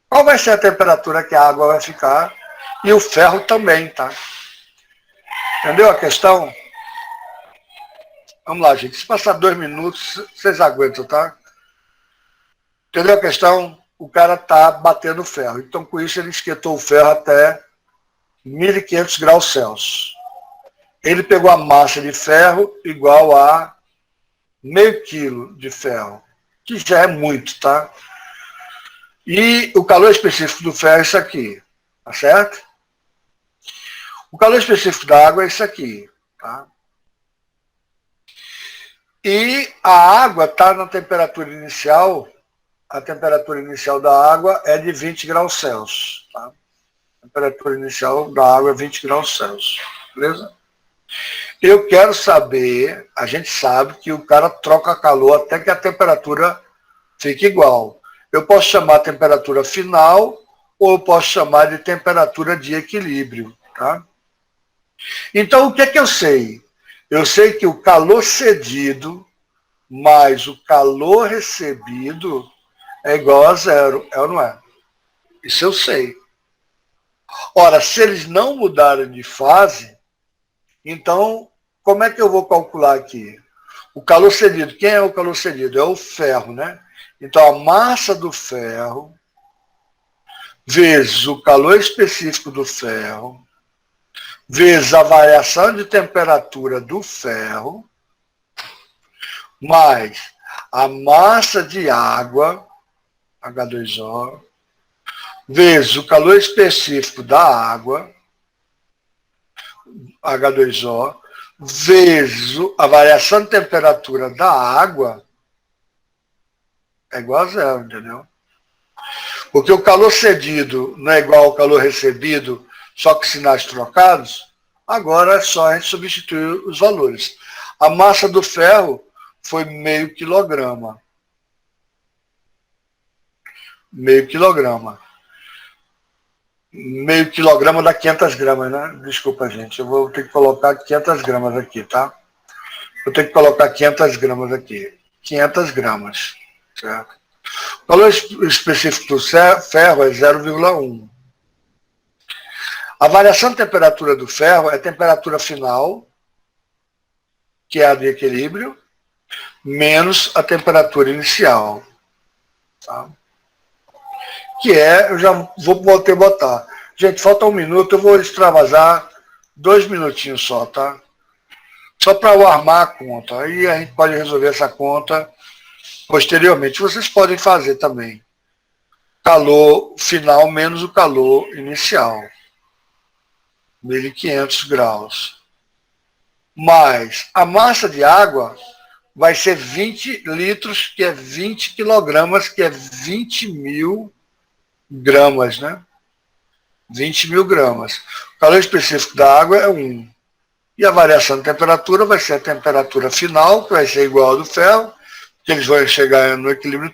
qual vai ser a temperatura que a água vai ficar? E o ferro também, tá? Entendeu a questão? Vamos lá, gente. Se passar 2 minutos, vocês aguentam, tá? Entendeu a questão? O cara tá batendo ferro. Então, com isso, ele esquentou o ferro até 1.500 graus Celsius. Ele pegou a massa de ferro igual a meio quilo de ferro, que já é muito, tá? E o calor específico do ferro é isso aqui, tá certo? O calor específico da água é isso aqui, tá? E a água está na temperatura inicial, a temperatura inicial da água é de 20 graus Celsius, tá? A temperatura inicial da água é 20 graus Celsius, beleza? Eu quero saber, a gente sabe que o cara troca calor até que a temperatura fique igual. Eu posso chamar a temperatura final ou eu posso chamar de temperatura de equilíbrio, tá? Então, o que é que eu sei? Eu sei que o calor cedido mais o calor recebido é igual a 0, é ou não é? Isso eu sei. Ora, se eles não mudarem de fase, então, como é que eu vou calcular aqui? O calor cedido, quem é o calor cedido? É o ferro, né? Então, a massa do ferro vezes o calor específico do ferro vezes a variação de temperatura do ferro mais a massa de água, H2O, vezes o calor específico da água, H2O, vezes a variação de temperatura da água, é igual a 0, entendeu? Porque o calor cedido não é igual ao calor recebido, só que sinais trocados, agora é só a gente substituir os valores. A massa do ferro foi meio quilograma. Meio quilograma. Meio quilograma dá 500 gramas, né? Desculpa, gente. Eu vou ter que colocar 500 gramas aqui, tá? Vou ter que colocar 500 gramas aqui. 500 gramas, certo? O valor específico do ferro é 0,1. A variação de temperatura do ferro é a temperatura final, que é a de equilíbrio, menos a temperatura inicial. Tá? Que é, eu já vou botar. Gente, falta 1 minuto, eu vou extravasar 2 minutinhos só, tá? Só para eu armar a conta. Aí a gente pode resolver essa conta posteriormente. Vocês podem fazer também. Calor final menos o calor inicial. 1.500 graus. Mas a massa de água vai ser 20 litros, que é 20 quilogramas, que é 20.000 gramas, né? 20.000 gramas. O calor específico da água é 1. E a variação de temperatura vai ser a temperatura final, que vai ser igual ao do ferro, que eles vão chegar no equilíbrio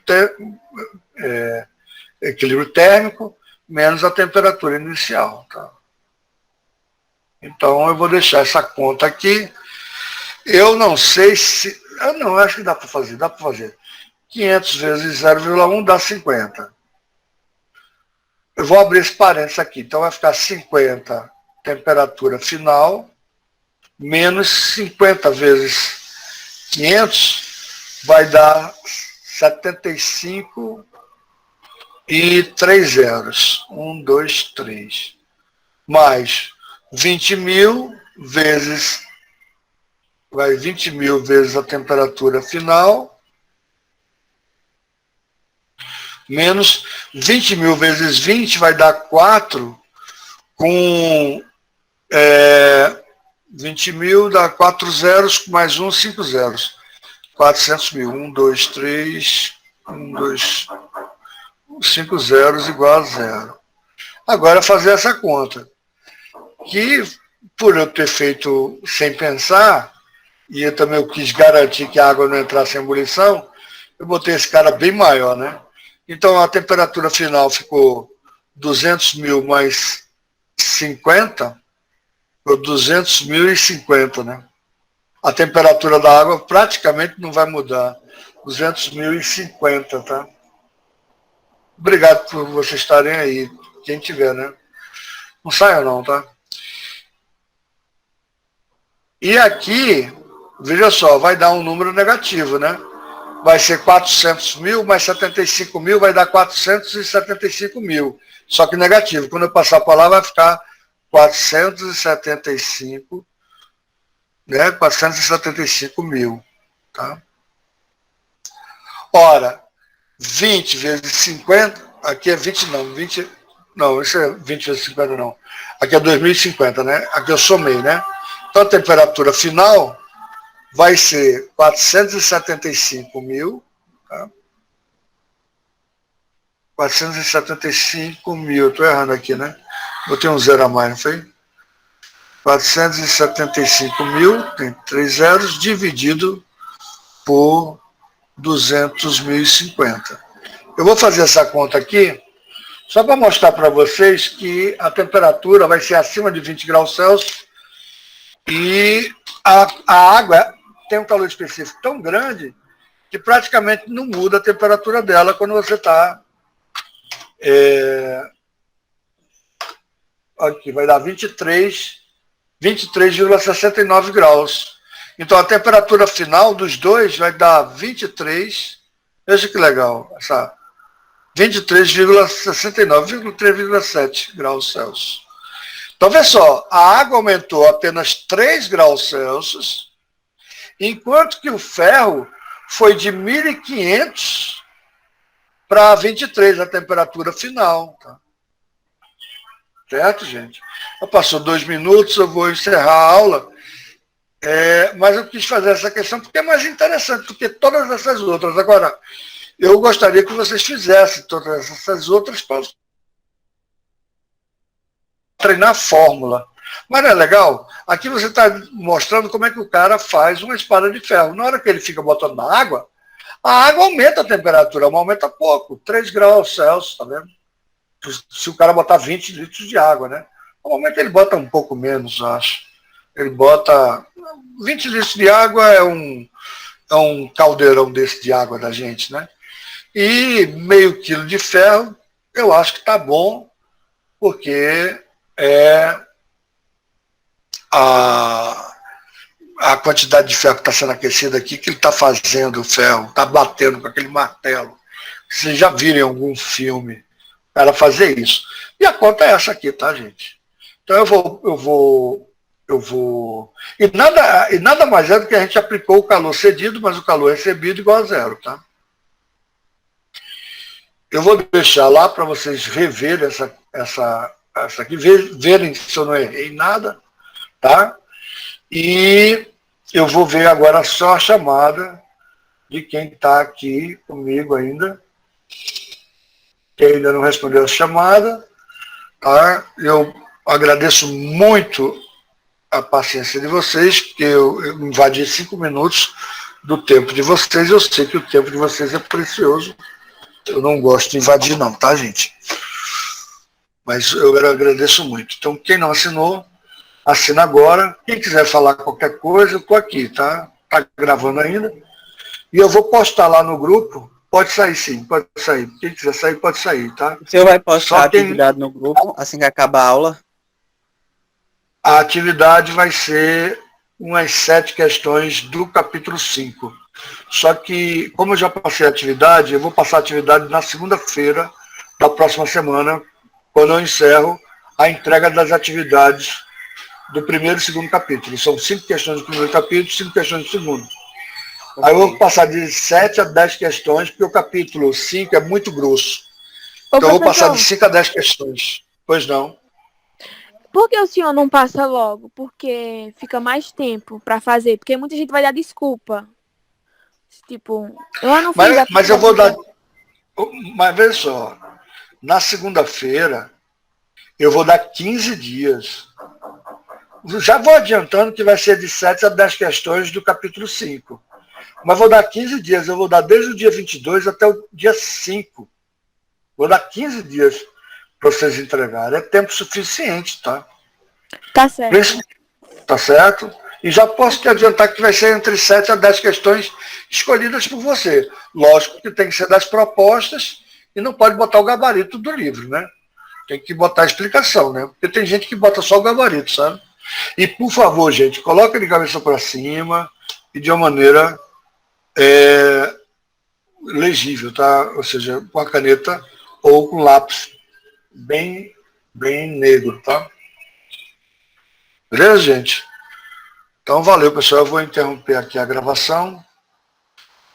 térmico, menos a temperatura inicial. Tá? Então, eu vou deixar essa conta aqui. Eu não sei se... Eu não, acho que dá para fazer, dá para fazer. 500 vezes 0,1 dá 50. Eu vou abrir esse parênteses aqui. Então, vai ficar 50 temperatura final, menos 50 vezes 500, vai dar 75 e 3 zeros. 1, 2, 3. Mais 20 mil vezes, vai 20 mil vezes a temperatura final, menos 20 mil vezes 20 vai dar 4, com 20 mil dá 4 zeros, mais 1, 5 zeros. 400 mil. 1, 2, 3, 1, 2, 5 zeros igual a 0. Agora fazer essa conta, que por eu ter feito sem pensar, e eu também quis garantir que a água não entrasse em ebulição, eu botei esse cara bem maior, né? Então a temperatura final ficou 200 mil mais 50, ou 200.050, né? A temperatura da água praticamente não vai mudar. 200.050, tá? Obrigado por vocês estarem aí, quem tiver, né? Não saia não, tá? E aqui, veja só, vai dar um número negativo, né? Vai ser 400 mil mais 75 mil, vai dar 475 mil. Só que negativo. Quando eu passar para lá, vai ficar 475, né? 475 mil, tá? Ora, 20 vezes 50, aqui é 20 não, 20, não, isso é 20 vezes 50 não. Aqui é 2050, né? Aqui eu somei, né? Então a temperatura final vai ser 475 mil, tá? 475 mil, estou errando aqui, né? Botei um zero a mais, não foi? 475 mil, tem 3 zeros, dividido por 200.050. Eu vou fazer essa conta aqui, só para mostrar para vocês que a temperatura vai ser acima de 20 graus Celsius e a água tem um calor específico tão grande que praticamente não muda a temperatura dela quando você está... aqui vai dar 23,69 graus. Então a temperatura final dos dois vai dar 23, veja que legal, essa 23,69, 3,7 graus Celsius. Então veja só, a água aumentou apenas 3 graus Celsius, enquanto que o ferro foi de 1.500 para 23 a temperatura final. Tá? Certo, gente? Já passou 2 minutos, eu vou encerrar a aula, mas eu quis fazer essa questão porque é mais interessante do que todas essas outras. Agora, eu gostaria que vocês fizessem todas essas outras para treinar a fórmula. Mas não é legal? Aqui você está mostrando como é que o cara faz uma espada de ferro. Na hora que ele fica botando na água, a água aumenta a temperatura, mas aumenta pouco, 3 graus Celsius, tá vendo? Se o cara botar 20 litros de água, né? Normalmente ele bota um pouco menos, acho. Ele bota 20 litros de água, é um caldeirão desse de água da gente, né? E meio quilo de ferro, eu acho que tá bom, porque a quantidade de ferro que está sendo aquecida aqui, que ele está fazendo o ferro, está batendo com aquele martelo. Vocês já viram em algum filme o cara fazer isso. E a conta é essa aqui, tá, gente? Então eu vou... E nada mais é do que a gente aplicou o calor cedido, mas o calor recebido igual a zero, tá? Eu vou deixar lá para vocês reverem essa aqui, verem se eu não errei nada, tá? E eu vou ver agora só a chamada de quem está aqui comigo ainda, que ainda não respondeu a chamada, tá? Eu agradeço muito a paciência de vocês, porque eu invadi 5 minutos do tempo de vocês, eu sei que o tempo de vocês é precioso, eu não gosto de invadir não, tá, gente? Mas eu agradeço muito. Então, quem não assinou, assina agora. Quem quiser falar qualquer coisa, eu estou aqui, tá? Está gravando ainda. E eu vou postar lá no grupo. Pode sair sim, pode sair. Quem quiser sair, pode sair, tá? O senhor vai postar a atividade no grupo assim que acabar a aula? A atividade vai ser umas 7 questões do capítulo 5. Só que, como eu já passei a atividade, eu vou passar a atividade na segunda-feira na próxima semana, quando eu encerro a entrega das atividades do primeiro e segundo capítulo. São 5 questões do primeiro capítulo, 5 questões do segundo. Okay. Aí eu vou passar de 7 a 10 questões, porque o capítulo 5 é muito grosso. Então eu vou passar de 5 a 10 questões. Pois não. Por que o senhor não passa logo? Porque fica mais tempo para fazer. Porque muita gente vai dar desculpa. Tipo, eu não fiz mas eu vou dar... Mas veja só, na segunda-feira eu vou dar 15 dias. Já vou adiantando que vai ser de 7 a 10 questões do capítulo 5. Mas vou dar 15 dias, eu vou dar desde o dia 22 até o dia 5. Vou dar 15 dias para vocês entregarem. É tempo suficiente, tá? Tá certo. Tá certo? E já posso te adiantar que vai ser entre 7 a 10 questões escolhidas por você. Lógico que tem que ser das propostas e não pode botar o gabarito do livro, né? Tem que botar a explicação, né? Porque tem gente que bota só o gabarito, sabe? E, por favor, gente, coloque de cabeça para cima e de uma maneira legível, tá? Ou seja, com a caneta ou com lápis bem negro, tá? Beleza, gente? Então, valeu, pessoal. Eu vou interromper aqui a gravação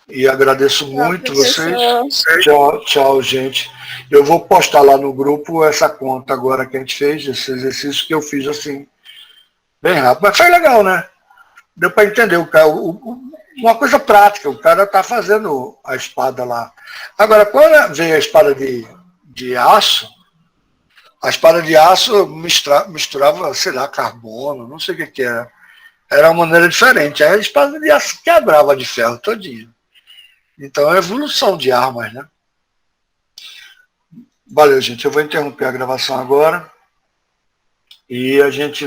e agradeço muito vocês. Tchau, gente. Eu vou postar lá no grupo essa conta agora que a gente fez, esse exercício que eu fiz assim, bem rápido. Mas foi legal, né? Deu para entender o cara, uma coisa prática. O cara está fazendo a espada lá. Agora, quando veio a espada de aço, a espada de aço misturava, sei lá, carbono, não sei o que era. Era uma maneira diferente. Aí a espada de aço quebrava de ferro todinho. Então é evolução de armas, né? Valeu, gente. Eu vou interromper a gravação agora. E a gente